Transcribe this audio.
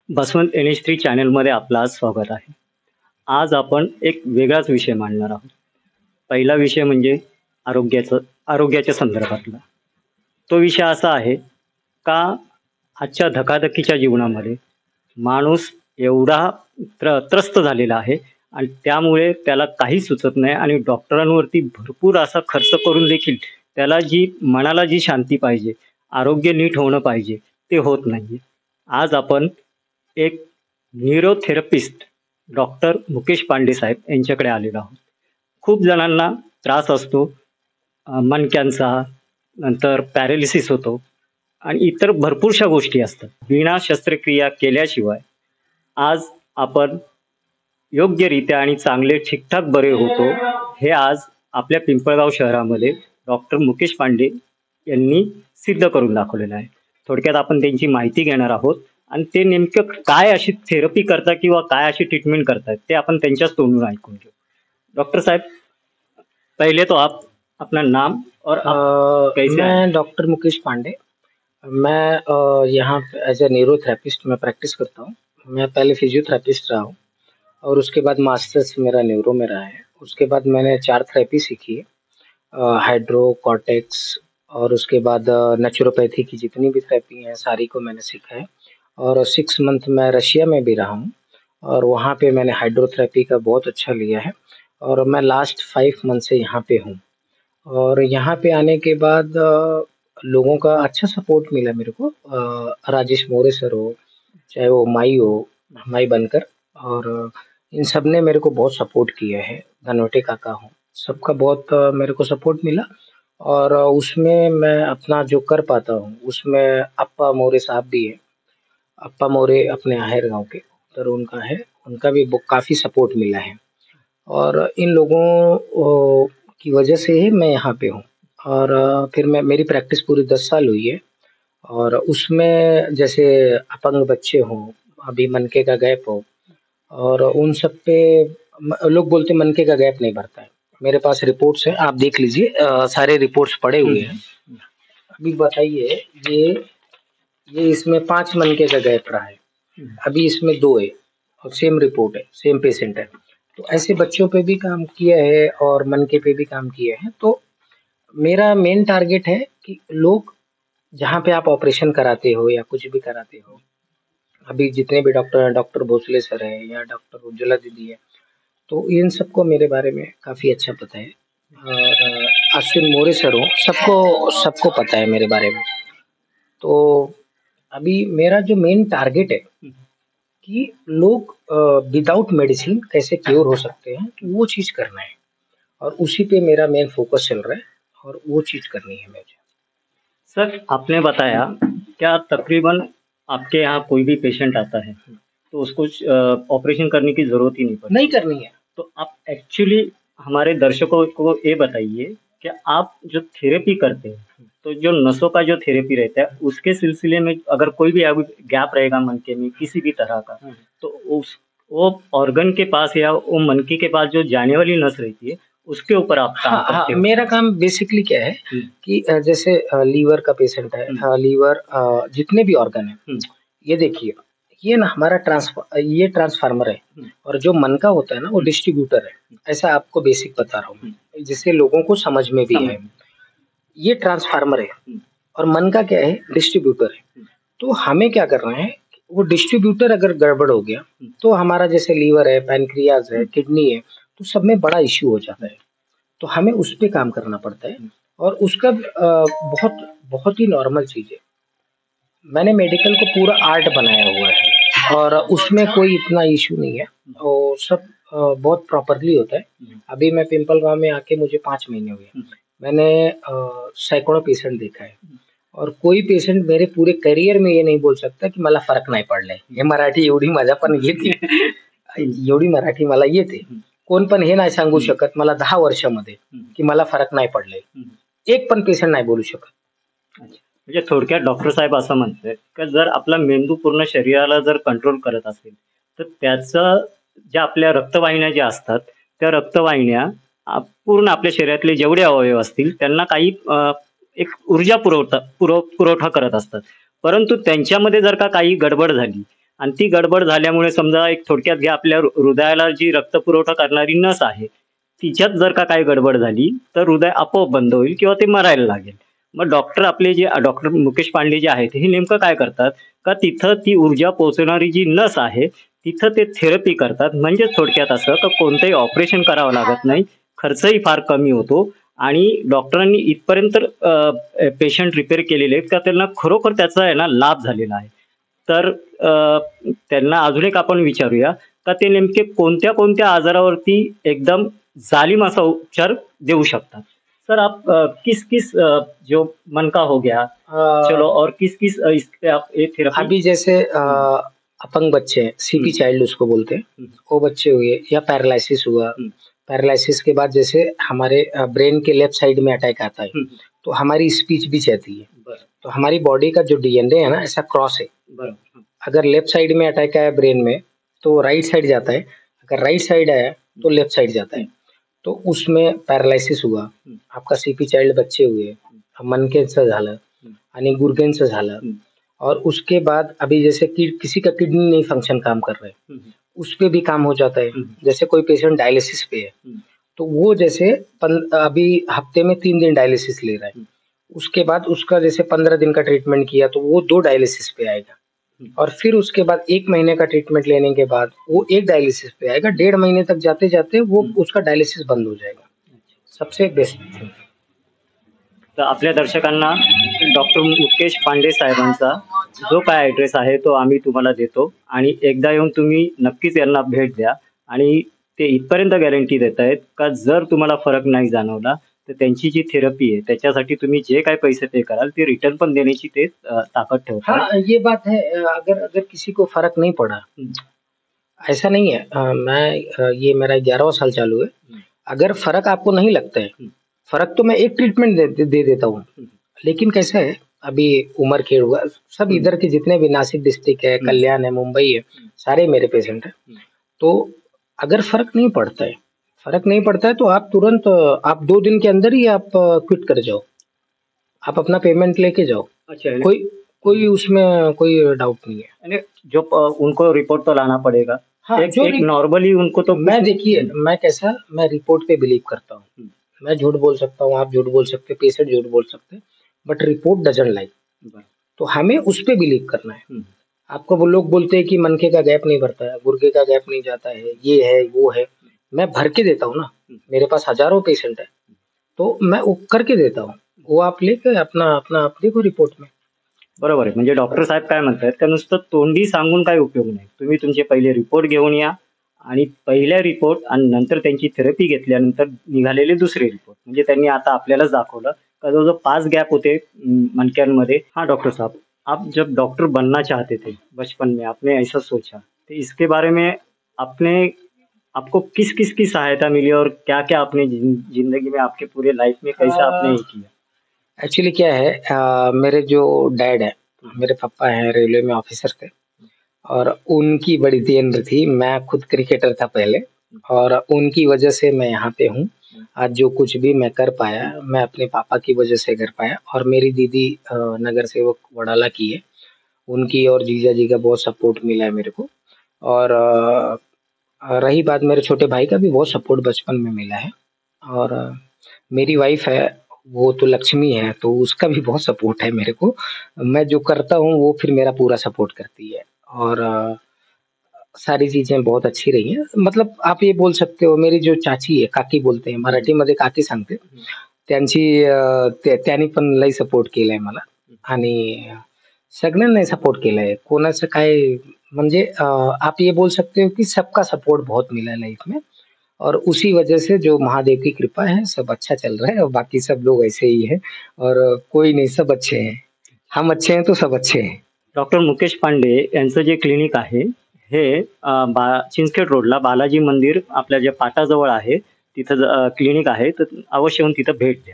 Baswant NH3 चॅनलमध्ये आपलं आज स्वागत आहे. आज आपण एक वेगळाच विषय मांडणार आहोत. पहिला विषय म्हणजे आरोग्याच्या संदर्भातला. तो विषय असा आहे का आजच्या धकाधकीच्या जीवनामध्ये माणूस एवढा त्रस्त झालेला आहे आणि त्यामुळे त्याला काही सुचत नाही आणि डॉक्टरांवरती भरपूर असा खर्च करून देखील त्याला मनाला जी शांती पाहिजे, आरोग्य नीट होणं पाहिजे, ते होत नाहीये. आज आपण एक न्यूरोथेरपिस्ट डॉक्टर मुकेश पांडे साहेब यांच्याकडे आलेलो आहोत. खूप जणांना त्रास असतो मणक्यांचा, नंतर पॅरालिसिस होतो आणि इतर भरपूरशा गोष्टी असतात. विना शस्त्रक्रिया केल्याशिवाय आज आपण योग्यरित्या आणि चांगले ठीकठाक बरे होतो, हे आज आपल्या पिंपळगाव शहरामध्ये डॉक्टर मुकेश पांडे यांनी सिद्ध करून दाखवलेलं आहे. थोडक्यात आपण त्यांची माहिती घेणार आहोत आणि ते नेमकं काय अशी थेरपी करतात किंवा काय अशी ट्रीटमेंट करतात ते आपण त्यांच्याच तोंडून ऐकून घेऊ. डॉक्टर साहब, पहले तो आप अपना नाम और आप कैसे आए? मैं डॉक्टर मुकेश पांडे। मैं यहाँ एज ए न्यूरोथेरेपिस्ट में प्रैक्टिस करता हूँ। मैं पहले फिजियोथेरेपिस्ट रहा हूँ और उसके बाद मास्टर्स मेरा न्यूरो में रहा है। उसके बाद मैंने 4 थेरेपी सीखी है, हाइड्रो, कॉर्टेक्स और उसके बाद नेचुरोपैथी की जितनी भी थेरेपी हैं सारी को मैंने सीखा है। और 6 मंथ मैं रशिया में भी रहा हूँ और वहाँ पे मैंने हाइड्रोथेरेपी का बहुत अच्छा लिया है और मैं लास्ट 5 मंथ से यहाँ पे हूँ। और यहाँ पे आने के बाद लोगों का अच्छा सपोर्ट मिला मेरे को। राजेश मोरे सर हो, चाहे वो माई बनकर, और इन सब ने मेरे को बहुत सपोर्ट किया है। धनवटे काका हो, सबका बहुत मेरे को सपोर्ट मिला और उसमें मैं अपना जो कर पाता हूँ उसमें अप्पा मोरे साहब भी है। अप्पा मोरे अपने आहेर गाँव के उधर उनका है, उनका भी काफ़ी सपोर्ट मिला है और इन लोगों की वजह से ही मैं यहाँ पे हूँ। और फिर मेरी प्रैक्टिस पूरी 10 साल हुई है और उसमें जैसे अपंग बच्चे हों, अभी मनके का गैप हो, और उन सब पे लोग बोलते मनके का गैप नहीं भरता है। मेरे पास रिपोर्ट्स हैं, आप देख लीजिए, सारे रिपोर्ट्स पड़े हुए हैं। अभी बताइए, ये इसमें 5 मनके का गैप रहा है, अभी इसमें 2 है और सेम रिपोर्ट है, सेम पेशेंट है। तो ऐसे बच्चों पे भी काम किया है और मनके पे भी काम किया है। तो मेरा मेन टारगेट है कि लोग जहाँ पे आप ऑपरेशन कराते हो या कुछ भी कराते हो, अभी जितने भी डॉक्टर हैं, डॉक्टर भोसले सर है या डॉक्टर उज्ज्वला दीदी है, तो इन सबको मेरे बारे में काफ़ी अच्छा पता है। अश्विन मोरे सर हो, सबको पता है मेरे बारे में। तो अभी मेरा जो मेन टारगेट है कि लोग विदाउट मेडिसिन कैसे क्योर हो सकते हैं, तो वो चीज़ करना है और उसी पे मेरा मेन फोकस चल रहा है और वो चीज़ करनी है मुझे। सर, आपने बताया क्या तकरीबन आपके यहाँ कोई भी पेशेंट आता है तो उसको ऑपरेशन करने की जरूरत ही नहीं पड़ती? नहीं करनी है। तो आप एक्चुअली हमारे दर्शकों को ये बताइए कि आप जो थेरेपी करते हैं, तो जो नसों का जो थेरेपी रहता है उसके सिलसिले में अगर कोई भी गैप रहेगा मनके में किसी भी तरह का, तो वो ऑर्गन के पास या वो मनके के पास जो जाने वाली नस रहती है उसके ऊपर आप काम करते हो? मेरा काम बेसिकली क्या है कि जैसे लीवर का पेशेंट है, लीवर, जितने भी ऑर्गन है, ये देखिए, ये ना हमारा ये ट्रांसफार्मर है और जो मन का होता है ना वो डिस्ट्रीब्यूटर है। ऐसा आपको बेसिक बता रहा हूँ जिससे लोगों को समझ में भी है। ये ट्रांसफार्मर है और मन का क्या है, डिस्ट्रीब्यूटर है। तो हमें क्या करना है, वो डिस्ट्रीब्यूटर अगर गड़बड़ हो गया तो हमारा जैसे लीवर है, पैनक्रियाज है, किडनी है, तो सब में बड़ा इश्यू हो जाता है। तो हमें उस पे काम करना पड़ता है और उसका बहुत बहुत ही नॉर्मल चीज़ है। मैंने मेडिकल को पूरा आर्ट बनाया हुआ है और उसमें कोई इतना इशू नहीं है और सब बहुत प्रॉपरली होता है। अभी मैं पिंपल गांव में आके मुझे 5 महीने हुए, मैंने सैकड़ों पेशेंट देखा है और कोई पेशेंट मेरे पूरे करियर में ये नहीं बोल सकता की मला फरक नाही पडलाय। हे मराठी एवढी माझ्या पण येते, एवढी मराठी मला येते। कोण पण हे नाही सांगू शकत मला 10 वर्षामध्ये की मला फरक नाही पडलाय, एक पण पेशंट नाही बोलू शकत। म्हणजे थोडक्यात डॉक्टर साहेब असं म्हणतात की जर आपला मेंदू पूर्ण शरीराला जर कंट्रोल करत असेल तर त्याचं ज्या आपल्या रक्तवाहिन्या ज्या असतात त्या रक्तवाहिन्या पूर्ण आपल्या शरीरातले जेवढे अवयव असतील त्यांना काही एक ऊर्जा पुरवठा करत असतात। परंतु त्यांच्यामध्ये जर का काही गडबड झाली आणि ती गडबड झाल्यामुळे समजा एक थोडक्यात घ्या आपल्या हृदयाला जी रक्तपुरवठा करणारी नस आहे, तिच्यात जर का काही गडबड झाली, तर हृदय आपोआप बंद होईल किंवा ते मरायला लागेल. मग डॉक्टर आपले जे डॉक्टर मुकेश पांडे जे आहेत, हे नेमकं काय करतात, का तिथं ती ऊर्जा पोहोचवणारी जी नस आहे, तिथं ते थेरपी करतात. म्हणजे थोडक्यात असं का कोणतंही ऑपरेशन करावं लागत नाही. खर्चही फार कमी होतो आणि डॉक्टरांनी इथपर्यंत पेशंट रिपेअर केलेले आहेत का त्यांना खरोखर त्याचा आहे ना लाभ झालेला आहे. तर त्यांना अजून एक आपण विचारूया का ते नेमके कोणत्या-कोणत्या आजारावरती एकदम जालीम असा उपचार देऊ शकतात. सर आप किस-किस जो मन का हो गया, चलो और किस-किस इस पे आप ये थेरेपी अभी जैसे अपंग बच्चे हैं, सीपी चाइल्ड उसको बोलते हैं, हुँ, वो बच्चे हुए या पैरालिसिस हुआ, हुँ, पैरालिसिस के बाद जैसे हमारे ब्रेन के लेफ्ट साइड में अटैक आता है, हुँ, तो हमारी स्पीच भी जाती है। बरं, तो हमारी बॉडी का जो डीएनए है ना ऐसा क्रॉस है। बरं. हं, अगर लेफ्ट साइड में अटैक आया ब्रेन में, तो राइट साइड जाता है, अगर राइट साइड आया, तो लेफ्ट साइड जाता है। तो उसमें पॅरालायसिस हुआ, हं, आपका सीपी चाइल्ड बच्चे हुए, मणक्याचं झालं हं, आणि गुडघ्यांचं झालं हं, और उसके बाद अभी जैसे कि किसी का किडनी नहीं फंक्शन काम कर रहा है, हं, हं, उस पे भी काम हो जाता है। हं, जैसे कोई पेशेंट डायलिसिस पे है, हं, तो वो जैसे अभी हफ्ते में 3 दिन डायलिसिस ले रहा है। हं, उसके बाद उसका जैसे 15 दिन का ट्रीटमेंट किया तो वो 2 डायलिसिस पे आएगा हं. और फिर उसके बाद 1 महीने का ट्रीटमेंट लेने के बाद वो 1 डायलिसिस पे आएगा। 1.5 महीने तक जाते-जाते वो हं. उसका डायलिसिस बंद हो जाएगा। सबसे बेस्ट थिंग। तर आपल्या दर्शकांना डॉक्टर मुकेश पांडे साहेबांचा जो काय ॲड्रेस आहे तो आम्ही तुम्हाला देतो आणि एकदा येऊन तुम्ही नक्कीच यांना भेट द्या आणि ते इथपर्यंत गॅरंटी देत आहेत का जर तुम्हाला फरक नाही जाणवला तर त्यांची जी थेरपी आहे त्याच्यासाठी तुम्ही जे काही पैसे पे कराल ते रिटर्न पण देण्याची ते ताकद ठेवतात. हाँ, ये बात है अगर अगर किसी को फ़र्क नहीं पड़ा, हं, ऐसा नहीं है ये मेरा 11वाँ साल चालू है। हं, अगर फ़र्क आपको नहीं लगता है, हं, फ़र्क तो मैं एक ट्रीटमेंट दे देता हूँ। हं, लेकिन कैसा है, अभी उमरखेड़ हुआ, सब हं, इधर के जितने भी नासिक डिस्ट्रिक्ट है, हं, कल्याण है, मुंबई है, हं, सारे मेरे पेशेंट हैं। हं. तो अगर फ़र्क नहीं पड़ता है तो आप तुरंत आप 2 दिन के अंदर ही आप क्विट कर जाओ। आप अपना पेमेंट लेके जाओ। अच्छा है. कोई कोई उसमें कोई डाउट नहीं है। यानी जो उनको रिपोर्ट तो लाना पड़ेगा. हाँ, एक एक नॉर्मली उनको तो मैं देखिए मैं कैसा मैं रिपोर्ट पे बिलीव करता हूँ। हं, मैं झूठ बोल सकता हूँ, आप झूठ बोल सकते हैं, पेशेंट झूठ बोल सकते हैं, बट रिपोर्ट डज़न्ट लाइ। बरं. तो हमें उस पे बिलीव करना है। हं, आपको वो लोग बोलते हैं कि मनके का गैप नहीं भरता है, गुर्गे का गैप नहीं जाता है, ये है, वो है। मैं भर के देता हूँ ना, हं. मेरे पास हज़ारों पेशेंट हैं, तो मैं वो करके देता हूँ। वो आप लेके अपना अपना आप देखो रिपोर्ट में। बरोबर आहे. म्हणजे डॉक्टर साहेब काय म्हणतायत का नुसतं तोंडी सांगून काही उपयोग नाही. तुम्ही तुमचे पहिले रिपोर्ट घेऊन या आणि पहिल्या रिपोर्ट आणि नंतर त्यांची थेरपी घेतल्यानंतर निघालेले दुसरे रिपोर्ट. म्हणजे त्यांनी आता आपल्यालाच दाखवलं का जवळ-जवळ 5 गॅप होते मणक्यांमध्ये. हाँ डॉक्टर साहब, आप जब डॉक्टर बनना चाहते थे बचपन में आपने ऐसा सोचा, तो इसके बारे में आपने आपको किस-किस की सहायता मिली और क्या-क्या आपने जिंदगी में आपके पूरे लाइफ में कैसा आपने ये किया? एक्चुअली क्या है मेरे जो डैड है, मेरे पापा हैं रेलवे में ऑफिसर थे और उनकी बड़ी देन थी। मैं खुद क्रिकेटर था पहले और उनकी वजह से मैं यहाँ पे हूँ। आज जो कुछ भी मैं कर पाया, मैं अपने पापा की वजह से कर पाया और मेरी दीदी नगर सेवक वडाला की है। उनकी और जीजा जी का बहुत सपोर्ट मिला है मेरे को और रही बात मेरे छोटे भाई का भी बहुत सपोर्ट बचपन में मिला है और मेरी वाइफ है, वो तो लक्ष्मी है, तो उसका भी बहुत सपोर्ट है मेरे को। मैं जो करता हूँ, वो फिर मेरा पूरा सपोर्ट करती है और सारी चीज़ें बहुत अच्छी रही हैं। मतलब आप ये बोल सकते हो मेरी जो चाची आहे, काकी बोलते हैं, मराठीमध्ये काकी सांगते. त्यांची त्यांनी पण लई सपोर्ट केलाय मला आणि सगळ्यांनी सपोर्ट केलाय. कोणाचं काय म्हणजे आप ये बोल सकते हो कि सबका सपोर्ट बहुत मिला है लाइफ में और उसी वजह से जो महादेव की कृपा है, सब अच्छा चल रहा है और बाकी सब लोग ऐसे ही हैं और कोई नहीं, सब अच्छे हैं. हम अच्छे हैं तो सब अच्छे हैं. डॉक्टर मुकेश पांडे यांचं जे क्लिनिक आहे हे चिंचखेड रोडला बालाजी मंदिर आपल्या जे पाटाजवळ आहे तिथं क्लिनिक आहे तर अवश्य येऊन तिथं भेट द्या.